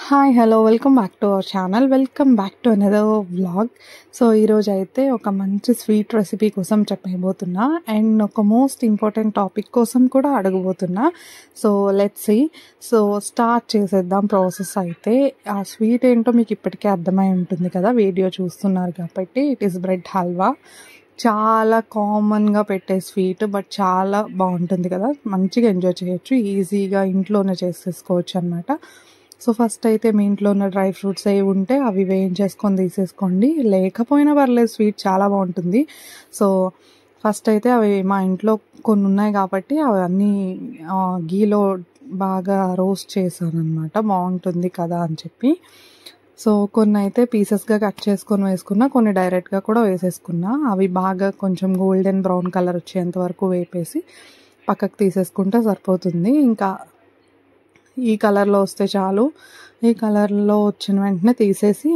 Hi hello welcome back to our channel. Welcome back to another vlog. So ఈరోజు అయితే ఒక మంచి sweet recipe కోసం చెప్పబోతున్నా అండ్ ఒక మోస్ట్ ఇంపార్టెంట్ టాపిక్ కోసం కూడా అడగబోతున్నా. So let's see. So start చేసేద్దాం ప్రాసెస్. అయితే ఆ స్వీట్ ఏంటో మీకు ఇప్పటికే అర్థమై ఉంటుంది కదా, వీడియో చూస్తున్నారు కాబట్టి. It is bread halwa. చాలా కామన్గా పెట్టే స్వీట్, బట్ చాలా బాగుంటుంది కదా, మంచిగా ఎంజాయ్ చేయొచ్చు, ఈజీగా ఇంట్లోనే చేసేసుకోవచ్చు అనమాట. సో ఫస్ట్ అయితే మీ ఇంట్లో ఉన్న డ్రై ఫ్రూట్స్ ఏవి ఉంటే అవి వేయించేసుకొని తీసేసుకోండి, లేకపోయినా పర్లేదు, స్వీట్ చాలా బాగుంటుంది. సో ఫస్ట్ అయితే అవి మా ఇంట్లో కొన్ని ఉన్నాయి కాబట్టి అవన్నీ గీలో బాగా రోస్ట్ చేశాను అనమాట, బాగుంటుంది కదా అని చెప్పి. సో కొన్ని అయితే పీసెస్గా కట్ చేసుకొని వేసుకున్నా, కొన్ని డైరెక్ట్గా కూడా వేసేసుకున్నా. అవి బాగా కొంచెం గోల్డెన్ బ్రౌన్ కలర్ వచ్చేంత వరకు వేపేసి పక్కకు తీసేసుకుంటే సరిపోతుంది. ఇంకా ఈ కలర్లో వస్తే చాలు. ఈ కలర్లో వచ్చిన వెంటనే తీసేసి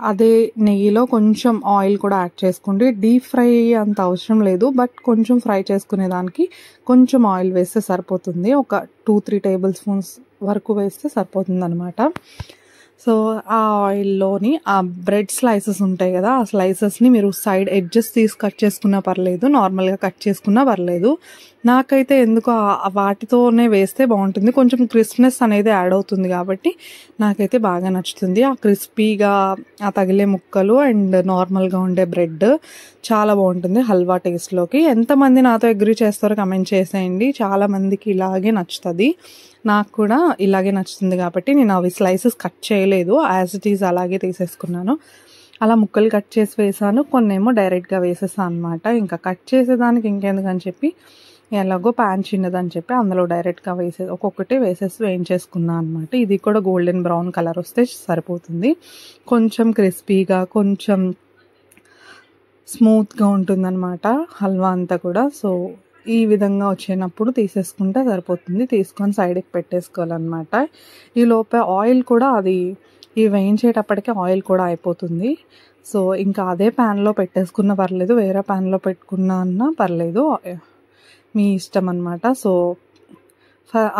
అదే నెయ్యిలో కొంచెం ఆయిల్ కూడా యాడ్ చేసుకోండి. డీప్ ఫ్రై అంత అవసరం లేదు, బట్ కొంచెం ఫ్రై చేసుకునేదానికి కొంచెం ఆయిల్ వేస్తే సరిపోతుంది. ఒక 2-3 టేబుల్ స్పూన్స్ వరకు వేస్తే సరిపోతుంది అనమాట. సో ఆ ఆయిల్లోని ఆ బ్రెడ్ స్లైసెస్ ఉంటాయి కదా, ఆ స్లైసెస్ని మీరు సైడ్ ఎడ్జెస్ తీసి కట్ చేసుకున్నా పర్లేదు, నార్మల్గా కట్ చేసుకున్నా పర్లేదు. నాకైతే ఎందుకో వాటితోనే వేస్తే బాగుంటుంది, కొంచెం క్రిస్ప్నెస్ అనేది యాడ్ అవుతుంది కాబట్టి నాకైతే బాగా నచ్చుతుంది. ఆ క్రిస్పీగా ఆ తగిలే ముక్కలు అండ్ నార్మల్గా ఉండే బ్రెడ్ చాలా బాగుంటుంది హల్వా టేస్ట్లోకి. ఎంతమంది నాతో అగ్రీ చేస్తారో కమెంట్ చేసేయండి. చాలా మందికి ఇలాగే నచ్చుతుంది, నాకు కూడా ఇలాగే నచ్చుతుంది కాబట్టి నేను అవి స్లైసెస్ కట్ చేయలేదు, యాజ్ ఇట్ ఈజ్ అలాగే తీసేసుకున్నాను. అలా ముక్కలు కట్ చేసి వేసాను, కొన్ని ఏమో డైరెక్ట్గా వేసేసాను అనమాట. ఇంకా కట్ చేసేదానికి ఇంకెందుకని చెప్పి, ఎలాగో ప్యాన్ చిన్నదని చెప్పి అందులో డైరెక్ట్గా ఒక్కొక్కటి వేసేసి వేయించేసుకున్నాను అనమాట. ఇది కూడా గోల్డెన్ బ్రౌన్ కలర్ వస్తే సరిపోతుంది. కొంచెం క్రిస్పీగా, కొంచెం స్మూత్గా ఉంటుందన్నమాట హల్వా అంతా కూడా. సో ఈ విధంగా వచ్చినప్పుడు తీసేసుకుంటే సరిపోతుంది. తీసుకొని సైడ్కి పెట్టేసుకోవాలన్నమాట. ఈ లోపే ఆయిల్ కూడా ఇవి వేయించేటప్పటికి ఆయిల్ కూడా అయిపోతుంది. సో ఇంకా అదే ప్యాన్లో పెట్టేసుకున్నా పర్లేదు, వేరే ప్యాన్లో పెట్టుకున్నా అన్నా పర్లేదు, మీ ఇష్టం అనమాట. సో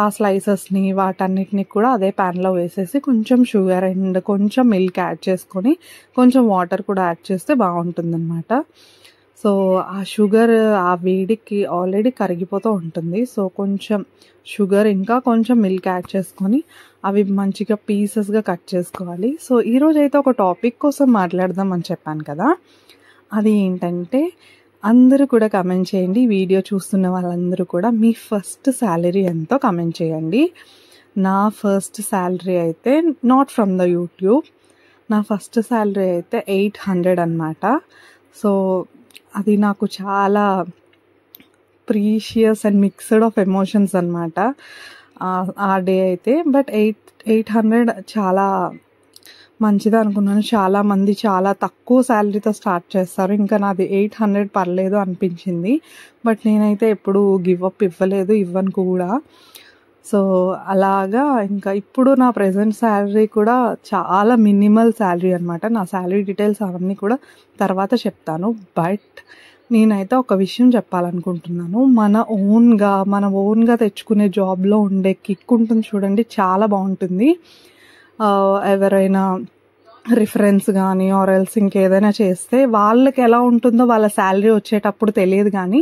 ఆ స్లైసెస్ని వాటన్నిటిని కూడా అదే ప్యాన్లో వేసేసి కొంచెం షుగర్ అండ్ కొంచెం మిల్క్ యాడ్ చేసుకొని కొంచెం వాటర్ కూడా యాడ్ చేస్తే బాగుంటుంది అనమాట. సో ఆ షుగర్ ఆ వేడికి ఆల్రెడీ కరిగిపోతూ ఉంటుంది. సో కొంచెం షుగర్ ఇంకా కొంచెం మిల్క్ యాడ్ చేసుకొని అవి మంచిగా పీసెస్గా కట్ చేసుకోవాలి. సో ఈరోజు అయితే ఒక టాపిక్ కోసం మాట్లాడదాం అని చెప్పాను కదా, అది ఏంటంటే అందరూ కూడా కమెంట్ చేయండి. వీడియో చూస్తున్న వాళ్ళందరూ కూడా మీ ఫస్ట్ శాలరీ ఎంతో కమెంట్ చేయండి. నా ఫస్ట్ శాలరీ అయితే నాట్ ఫ్రమ్ ద యూట్యూబ్, నా ఫస్ట్ శాలరీ అయితే 800 అనమాట. సో అది నాకు చాలా precious and mixed of emotions అనమాట ఆ డే అయితే. బట్ 800 చాలా మంచిది అనుకున్నాను. చాలామంది చాలా తక్కువ శాలరీతో స్టార్ట్ చేస్తారు, ఇంకా నాది 800 పర్లేదు అనిపించింది. బట్ నేనైతే ఎప్పుడు గివ్ అప్ ఇవ్వలేదు, ఇవ్వను కూడా. సో అలాగా ఇంకా ఇప్పుడు నా ప్రెజెంట్ శాలరీ కూడా చాలా మినిమల్ శాలరీ అనమాట. నా శాలరీ డీటెయిల్స్ అవన్నీ కూడా తర్వాత చెప్తాను. బట్ నేనైతే ఒక విషయం చెప్పాలనుకుంటున్నాను. మన ఓన్గా తెచ్చుకునే జాబ్లో ఉండే కిక్ ఉంటుంది చూడండి, చాలా బాగుంటుంది. ఎవరైనా రిఫరెన్స్ కానీ ఆర్ఎల్స్ ఇంకేదైనా చేస్తే వాళ్ళకి ఎలా ఉంటుందో వాళ్ళ శాలరీ వచ్చేటప్పుడు తెలియదు, కానీ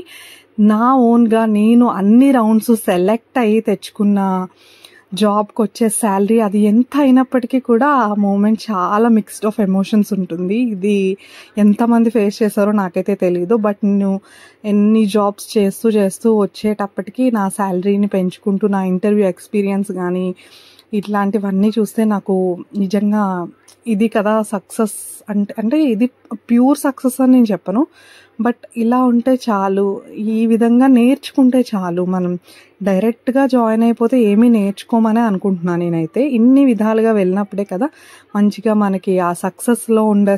నా ఓన్గా నేను అన్ని రౌండ్స్ సెలెక్ట్ అయ్యి తెచ్చుకున్న జాబ్కి వచ్చే శాలరీ అది ఎంత అయినప్పటికీ కూడా ఆ మూమెంట్ చాలా మిక్స్డ్ ఆఫ్ ఎమోషన్స్ ఉంటుంది. ఇది ఎంతమంది ఫేస్ చేశారో నాకైతే తెలియదు. బట్ నేను ఎన్ని జాబ్స్ చేస్తూ వచ్చేటప్పటికి నా శాలరీని పెంచుకుంటూ నా ఇంటర్వ్యూ ఎక్స్పీరియన్స్ కానీ ఇట్లాంటివన్నీ చూస్తే నాకు నిజంగా ఇది కదా సక్సెస్ అంటే ఇది ప్యూర్ సక్సెస్ అని నేను చెప్పను, బట్ ఇలా ఉంటే చాలు, ఈ విధంగా నేర్చుకుంటే చాలు. మనం డైరెక్ట్గా జాయిన్ అయిపోతే ఏమీ నేర్చుకోమని అనుకుంటున్నాను నేనైతే. ఇన్ని విధాలుగా వెళ్ళినప్పుడే కదా మంచిగా మనకి ఆ సక్సెస్లో ఉండే